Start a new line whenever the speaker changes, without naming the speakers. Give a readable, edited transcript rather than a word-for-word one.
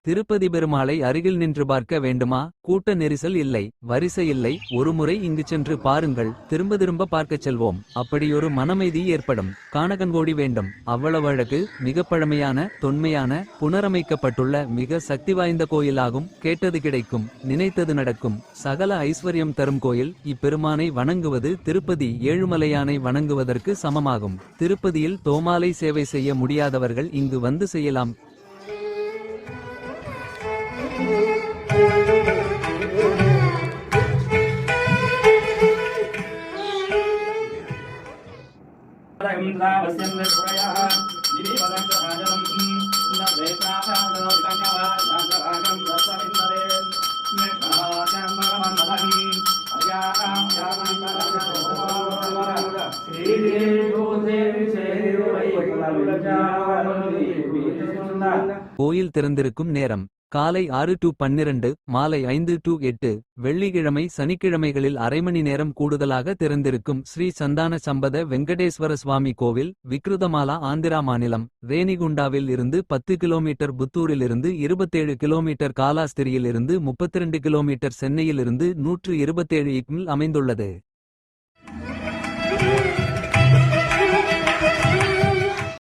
திருப்பதி பெருமாளை அருகில் நின்று பார்க்க வேண்டுமா? கூட்ட நெரிசல் இல்லை, வரிசை இல்லை. ஒருமுறை இங்கு சென்று பாருங்கள், திரும்ப திரும்ப பார்க்கச் செல்வோம். அப்படியொரு மனமைதி ஏற்படும். காணகங்கோடி வேண்டும். அவ்வளவு அழகு. மிக பழமையான, தொன்மையான, புனரமைக்கப்பட்டுள்ள மிக சக்தி வாய்ந்த கோயிலாகும். கேட்டது கிடைக்கும், நினைத்தது நடக்கும். சகல ஐஸ்வர்யம் தரும் கோயில். இப்பெருமானை வணங்குவது திருப்பதி ஏழுமலையானை வணங்குவதற்கு சமமாகும். திருப்பதியில் தோமாலை சேவை செய்ய முடியாதவர்கள் இங்கு வந்து செய்யலாம். கோயில் திறந்திருக்கும் நேரம் காலை 6 to 12, மாலை 5 to 8. வெள்ளிக்கிழமை சனிக்கிழமைகளில் அரை மணி நேரம் கூடுதலாக திறந்திருக்கும். ஸ்ரீ சந்தான சம்பத வெங்கடேஸ்வர சுவாமி கோவில், விக்ருதமாலா, ஆந்திரா மாநிலம். ரேணிகுண்டாவில் இருந்து 10 கிலோமீட்டர், புத்தூரிலிருந்து 27 கிலோமீட்டர், காலாஸ்திரியில் இருந்து 32 கிலோமீட்டர், சென்னையிலிருந்து 127 அமைந்துள்ளது.